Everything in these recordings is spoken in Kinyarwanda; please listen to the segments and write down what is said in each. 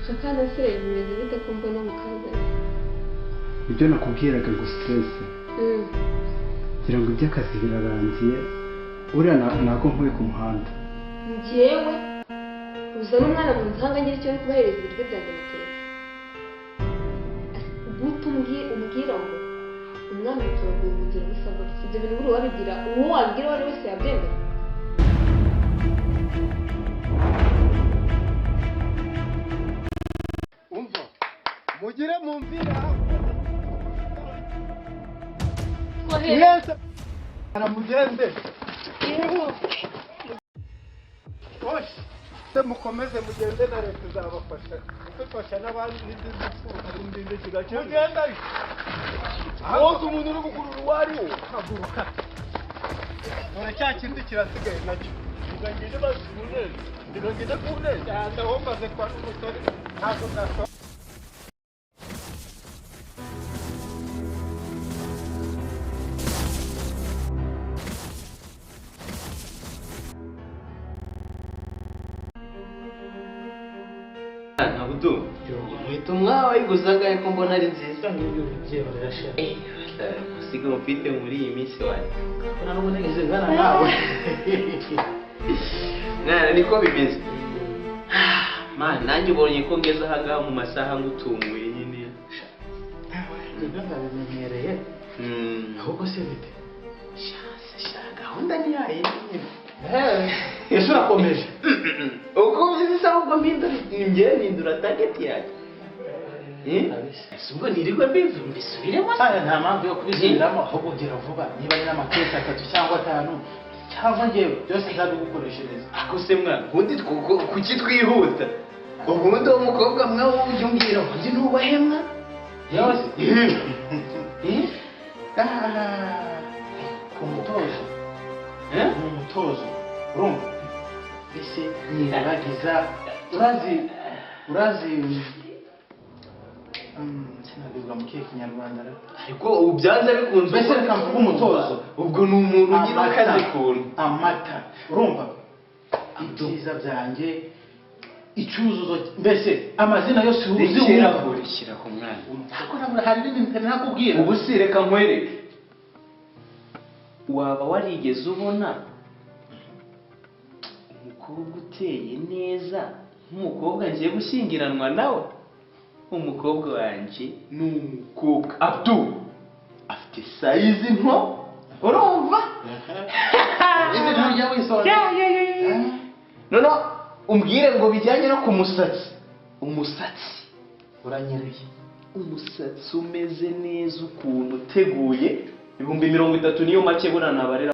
Shakana se bimeze bite ko mbona mukaza? Ibyo nakubwiraga ngo stress. Kugira ngo iby'akazi birarangiye. Uriya nako nkuye ku muhanda. Njyewe uza n'umwana mu nsanga ngira icyo kubahereza ibiryo byanjye muteka. Umbwira ngo umwana turaguye kugira gusanga ibyo bintu buri wabigira uwo wabwira wari wese yabyemera. Umva mugire mumvira mwese aramugende oshi mukomeze mugende na leta izabafasha gufasha n'abandi n'izindi n'izindi kigace mugende hose umuntu uri gukurura uwari wo haguruka none cya kindi kirasigaye nacyo ngangije basubune ngangije kune cyane aho maze kwa n'umusore ntabwo nasa Abdu, mwitumwa wayiguzagaye ko mbona ari nziza n'ibyo bigiye barashya usiga mfite muri iyi minsi wari kana n'ubonegeze ngana nawe nana niko bimeze man nanjye ubonye ko ngeze aha ngaha mu masaha ngutunguye nyine ibyo ndabimenyereye ahubwo se bite gahunda ni yayo nyine ese urakomeje uko bizisa ahubwo mpindura target yanjye ubwo nirirwe mbisubiremo nta mpamvu yo kubisubiramo ahubwo gira vuba niba ari n'amakesi 3 cyangwa 5 cyangwa ngewe byose nzabigukoreshereza ako se mwana ubundi kuki twihuta ubundi uwo mukobwa mwawe ujya umbwira undi ntubahemwa yose ku mutozo mu mutozo urumva ese nyirabagiza urazi sinabibwa mu kihe kinyarwanda ariko ubu byanze bikunze mbese reka mvuge umutozo ubwo ni umuntu ugira akazi kuntu amata urumva ibyiza byanjye icyuzuzo mbese amazina yose uzi shyira ku mwana ariko ntabwo hari ibintu ntakubwira ubu si reka nkwereke waba warigeze ubona umukobwa uteye neza nk'umukobwa ngiye gushyingiranwa nawe umukobwa wanjye ni umukobwa Abdu afite sayizi nto urumva izi ntajya wisonga none umbwire ngo bijyanye no ku umusatsi uranyereye umusatsi umeze neza ukuntu uteguye 30,000 niyo make buna nabarera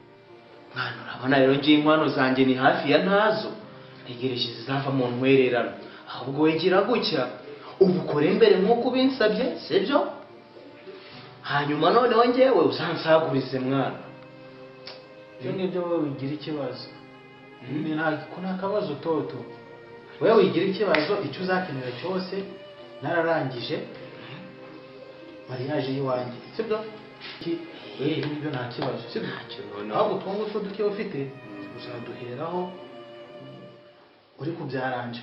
mwana urabona rero ngiye inkwano zanjye ni hafi ya ntazo ntegereje zizava mu ntwererano ahubwo wegira gutya ubukore mbere nk'uko ubinsabye sibyo hanyuma noneho ngewe uzansagurize mwana ibyo ngibyo wowe wigira ikibazo nta kabazo toto wowe wigira ikibazo icyo uzakenera cyose nararangije mariage y'iwanjye sibyo ibyo nta kibazo sibyo ahubwo utwongo two duke ufite uzaduheraho uri kubyaranje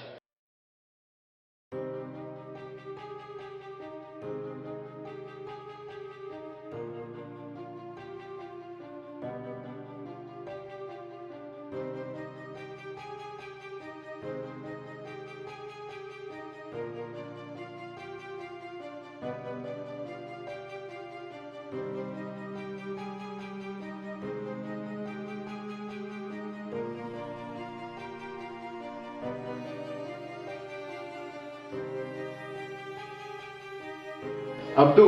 Abdu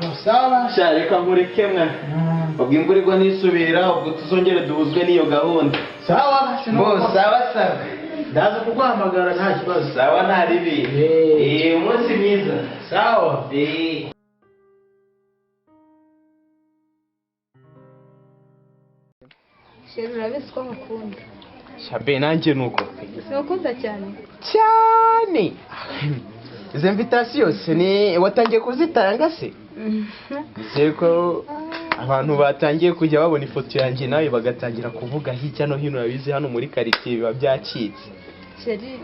musaba shareka nkureke mwana ubwo imburirwa nisubira ubwo tuzongere duhuzwe n'iyo gahunda sawa sawa ndaza kuguhamagara nta kibazo sawa nta ribi umunsi mwiza sawa Sheri urabizi ko mukunda. shabe nanjye nuko Simukunda cyane. cyane izo invitation ni watangiye kuzitanga se nizeye ko abantu batangiye kujya babona ifoto yanjye nawe bagatangira kuvuga hirya no hino yabize hano muri quartier biba byacitse Sheri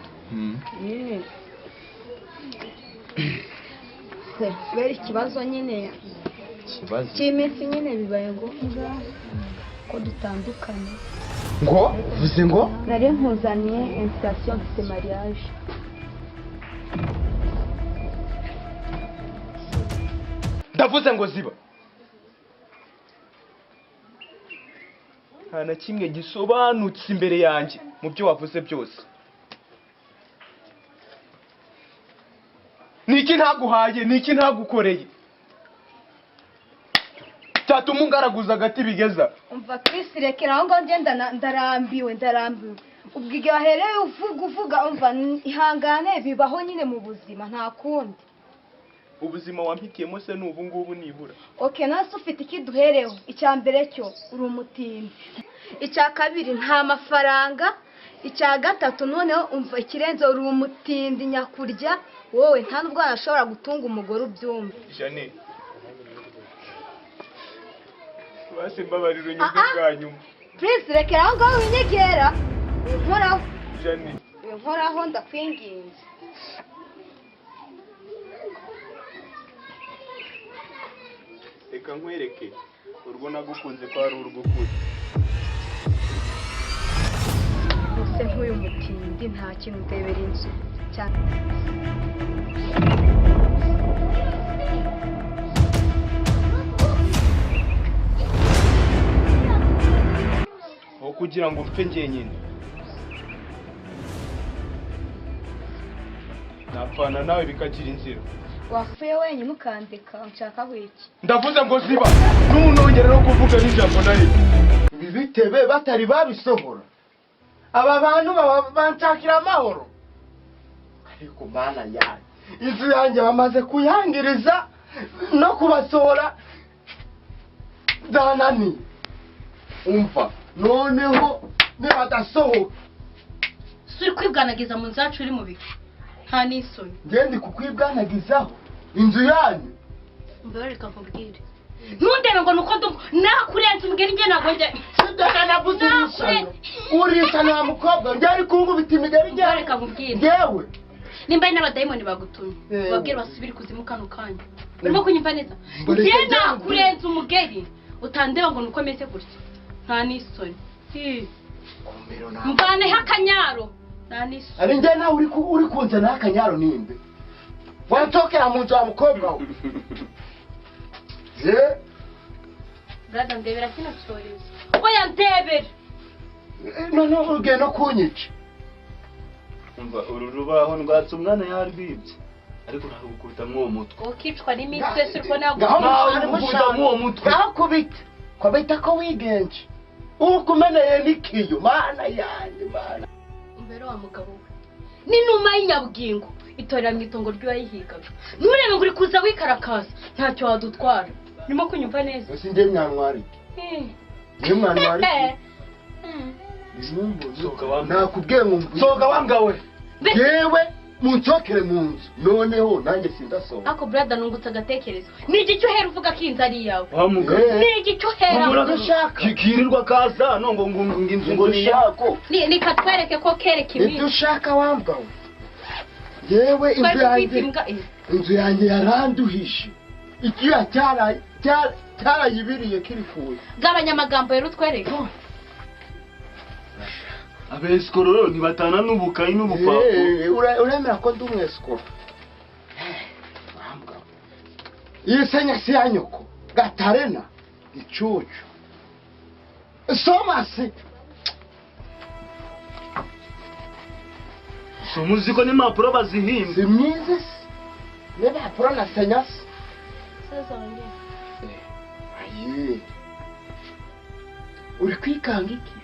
nyine se kubera ikibazo nyine ikibazo cy'iminsi nyine bibaye ngombwa ko dutandukanye. ngo uvuze ngo nari nkuzaniye invitation de mariage. ndavuze ngo ziba nta na kimwe gisobanutse imbere yanjye mu byo wavuze byose. niki ntaguhaye, niki ntagukoreye cyatuma ungaraguza agati bigeza. umva Chris rekera aho ngaho ngenda ndarambiwe ubwo igihe wahereye uvuga umva ihangane bibaho nyine mu buzima nta kundi. ubuzima wampitiyemo se n'ubu ngubu nibura. Okay, nase ufite ikiduhereho. Icya mbere cyo uri umutindi, icya kabiri nta mafaranga, icya gatatu noneho umva ikirenze uri umutindi nyakurya wowe nta nubwo arashobora gutunga umugore ubyumva. Jane basi mbabarira unyuze bwa nyuma. Please rekera aho ngaho winyegera nkoraho. Jane nkoraho ndakwinginze. reka nkwereke urwo nagukunze ko ari urw'ukuri. Use nk'uyu mutindi nta kintu ndebera inzu cyane. aho kugira ngo upfe njyenyine napfana nawe bikagira inzira. Wapfuye wenyine ukandika nshaka wiki. ndavuze ngo ziba nunongera no kuvuga n'ijambo na rimwe. ibi bitebe batari babisohora aba bantu banshakira amahoro. ariko mana yanjye inzu yanjye bamaze kuyangiriza no kubasohora zanani. umva noneho nibadasohoka suri kwibwanagiza mu nzu yacu uri mu biki nta n'isoni. ngende kukwibwanagizaho inzu yanyu. mbareka nkubwire ntundebe ngo nuko nakurenza umugeni njye ntabwo njye sidana navuze irishano urishano wa mukobwa njye ari kunkubita imigeri njyewe. mbareka nkubwire njyewe nimba ari n'abadayimoni bagutumye Ewe. babwire basubire kuzimu kano kanya urimo kunyumva neza njye nakurenza umugeri utandeba ngo nuko meze gutya nta n'isoni. mvaneho akanyaro nta n'isoni. ari njye nawe uri kunzanaho akanyaro nimbe watokera mu nzu wa mukobwa we. brada ndebera kino cyorezo oya ndebera noneho ugiye no kunyica. umva uru rubaho ndwatse umwana yarwibye ariko ntabwo gukubita mw'uwo mutwe. ukicwa n'iminsi yose uriko ntabwo gukubita mw'uwo mutwe. kubita ko wigenje ukumeneye n'ikiyo mana yanjye mana. mbere wa mugabo we n'inuma y'inyabugingo itorera mu itongo ry'uwayihigaga nturebe ngo uri kuza wikarakaza ntacyo wadutwara. urimo kunyumva neza. ese njye mwantwari njye mwantwari nakubwiye ngo sohoka wangawe yewe muncokere mu nzu noneho nanjye sindasohoka. ako brada nungutse agatekerezo ni iki uhera uvuga ko inzu ari iyawe wamugaye ni iki uhera kikirirwa kaza no ngo inzu ngo ni yako. reka twereke ko kereka ibyo ibintu ushaka wambawe yewe inzu yanjye yaranduhishe ikiya cyarayibiriye kirifuye. gabanya amagambo rero utwereke. abesikoro ntibatana n'ubukayi n'ubupapuro. uremera ko ndi umwesikoro? iyi senya si ya nyoko gatarena icucu somasi. muzi ko n'impapuro bazihimba. si mwiza se n'impapuro na senya se. aye uri kwikanga iki?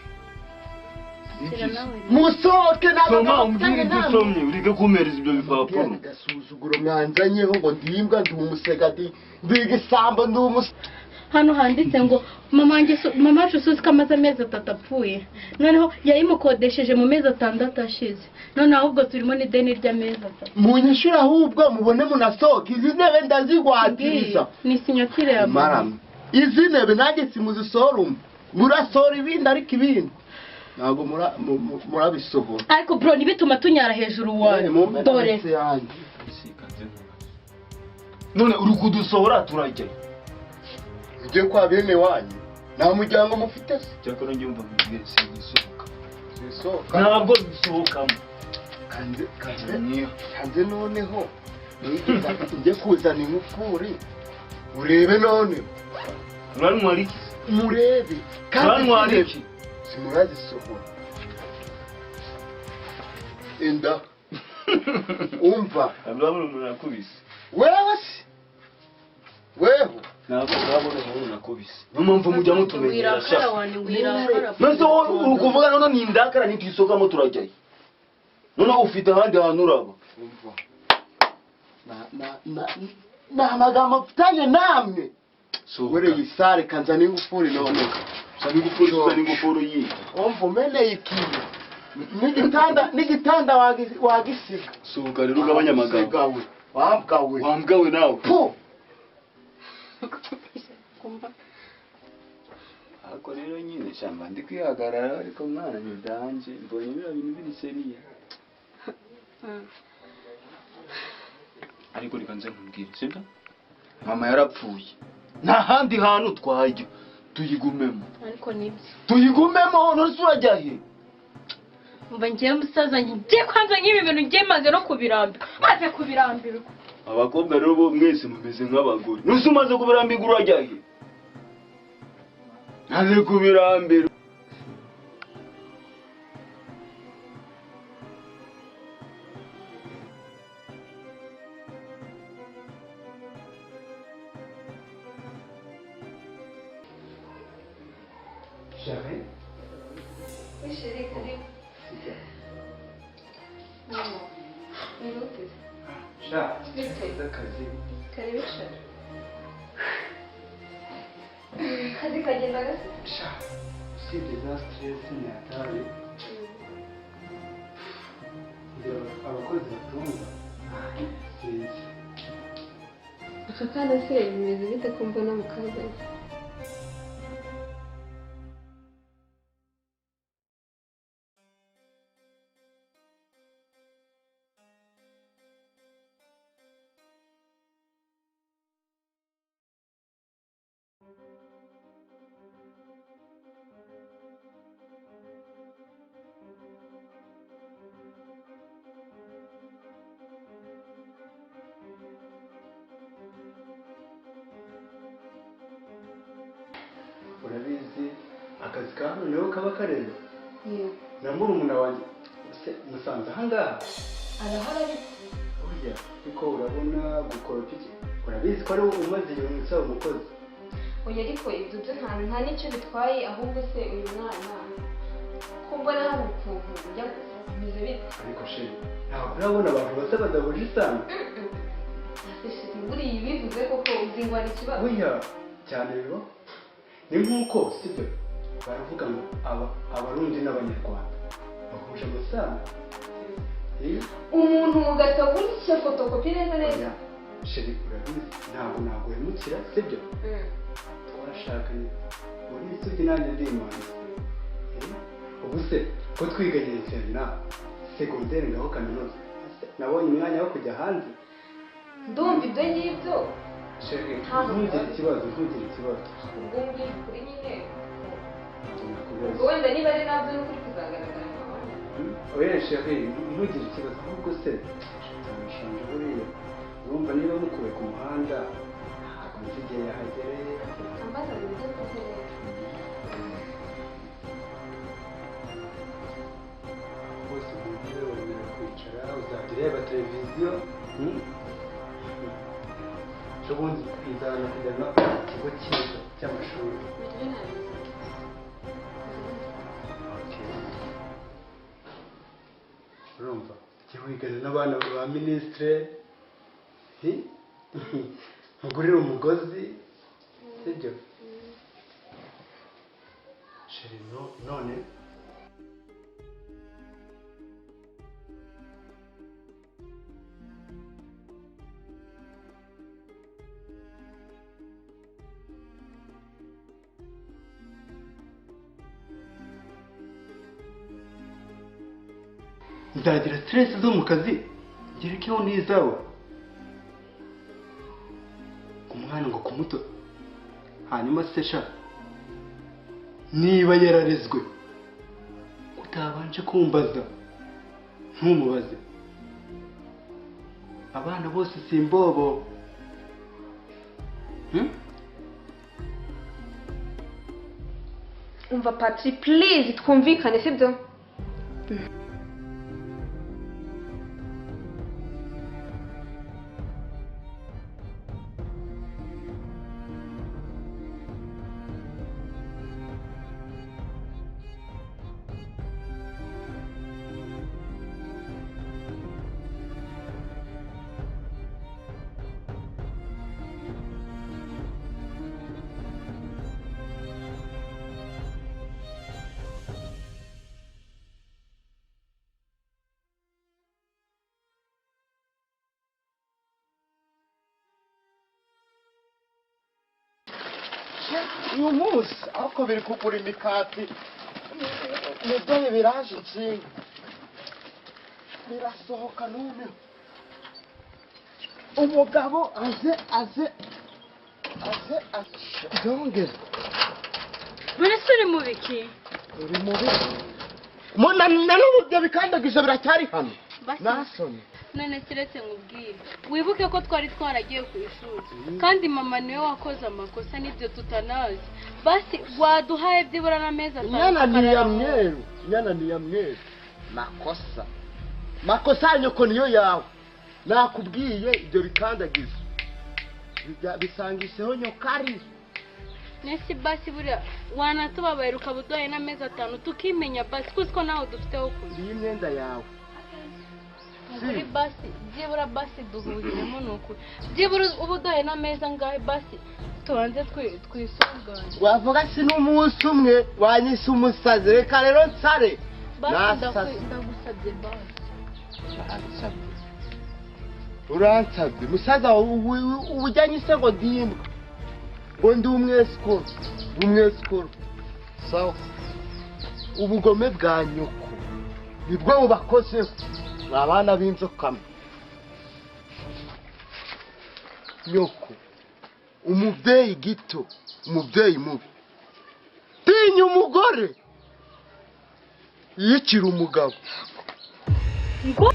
musohoke soma umbwire ibyo usomye urige kumereza ibyo bipapuro. gasuzuguro mwanzanyeho ngo ndimbwa ndi umusega ndi igisambo ndi hano handitse ngo mama wacu usuzi ko amaze amezi 3 apfuye noneho yayimukodesheje mu mezi 6 ashize none ahubwo turimo n'ideni ry'amezi 3. munyishura ahubwo mubone munasohoka izi ntebe ndazigwatiriza. ni sinyatire ya mama. izi ntebe nanjye simuzisohora murasohora ibindi ariko ibindi ntabwo murabisohora. ariko bro ntibituma tunyara hejuru wawe dore none uri kudusohora turajya ujye kwa bene wanyu nta muryango mufite se cyakora njye mva mbibwira singisohoka zisohoka ntabwo zisohokamo kanze noneho ujye kuzana ingufuri urebe none urantwara iki murebe urantwara iki simurazisohora enda umva urabona umuntu nakubise wewe se weho ntabwo urabona umuntu nakubise niyo mpamvu mujya mutumenyera sha wirakara mbese wowe uri kuvuga none ni indakara nitwisokamo turajyayo noneho ufite ahandi hantu uraba umva ni amagambo mfitanye namwe wereye isare kanzana ingufuri none uzana ingufuru yiye umva umeneye ikintu n'igitanda wagisiga sohoka rero ugabanya amagambo wambwawe nawe po ariko rero nyine shamba ndi kwihagarara ariko mwana ntidanje mbonye biriya bintu biri seriya ariko reka nze nkubwire sibyo mama yarapfuye nta handi hantu twajya tuyigumemo ariko nibyo tuyigumemo none urajya he mba ngiye musaza ngiye kwanza nk'ibi bintu ngiye maze no kubirambirwa abakobwa rero bo mwese mumeze nk'abagore nuse umaze kubirambirwa urajya he maze kubirambirwa Chérie. Oui, chérie, karibu. Mama, nirute. Sha. Bite. Akazi. Karibu shara. Kazi kagenda gase. Sha. Usibye za stress ni hatari. Ngira abakozi batumva. Sinzi. Aka kana se bimeze bite ko mbona mu kazi? Urabizi akazi ka hano niho kaba karenze. Iyo. Na murumuna wanjye se musanze ahangaha. Arahara ariko. Oya, ariko urabona gukoropa iki? Urabizi ko ari wowe umaze ibintu usaba umukozi. Oya ariko ibyo byo nta n'icyo bitwaye ahubwo se uyu mwana ko mbona hari ukuntu ujya bimeze bite. Ariko sheri, ntabwo urabona abantu bose badahuje isano. Buriya bivuze koko uzi ngo hari ikibazo. Oya, cyane biba. Ni nk'uko sibyo baravuga ngo abarundi n'abanyarwanda bahuje amasano. Umuntu ugahita gutya fotokopi neza neza. Sheri, urabizi ntabwo naguhemukira sibyo? Twarashakanye muri isugi nanjye ndi imana. Ubu se ko twiganye interina segonderi ngaho kaminuza nabonye umwanya wo kujya hanze. Ndumva ibyo ngibyo. Sheri, ntugire ikibazo. Ubwo ngibyo kuri nyine. Ubwo wenda niba ari nabyo n'ukuri kuzagaragara mu bandi. Oya sheri, ntugire ikibazo ahubwo se nshonje buriya. Urumva niba mukuwe ku muhanda ntabwo nzi igihe yahagereye. Ambaza ibyo kuko bose umuntu wemera kwicara uzajya ureba televiziyo. Ubundi twizana kujyana ku kigo cyiza cy'amashuri. Urumva jya wigana n'abana ba minisitire mugurire umugozi sibyo? Sheri none nzagira stress zo mu kazi gerekeho n'izawe. umwana ngo kumuto hanyuma se sha niba yararezwe kutabanje kumbaza ntumubaze abana bose simbobo umva Patri please twumvikane sibyo uyu munsi ariko biri kugura imikati nibyo biraje inshinga birasohoka n'umwe umugabo aze byongera buri se uri mu biki uri mu biki na n'ubu ibyo bikandagije biracyari hano Basi. nasoni none kiretse nkubwire wibuke ko twari twaragiye ku ishuri kandi mama niwe wakoze amakosa n'ibyo tutanazi basi waduhaye byibura n'amezi inyana ni ya mweru makosa ya nyoko niyo yawe nakubwiye ibyo bikandagiza bisangiseho nyokari nesi basi buriya wanatubabarira ukaba uduhaye n'amezi 5 tukimenya basi kuko ko nawe dufiteho kurya iyi myenda yawe kuri basi byibura basi duhuriremo nuko byibura ubudoye n'ameza ngahe basi tubanze twisunganye wavuga si n'umunsi umwe wanyise umusazi reka rero nsare basi ndagusabye basi uransabye musaza ujyanye se ngo ndimbwa ngo ndi umwesikoro sawa ubugome bwa nyoko nibwo bubakozeho ni abana b'inzokama nyoko umubyeyi gito umubyeyi mubi tinya umugore yicira umugabo ngo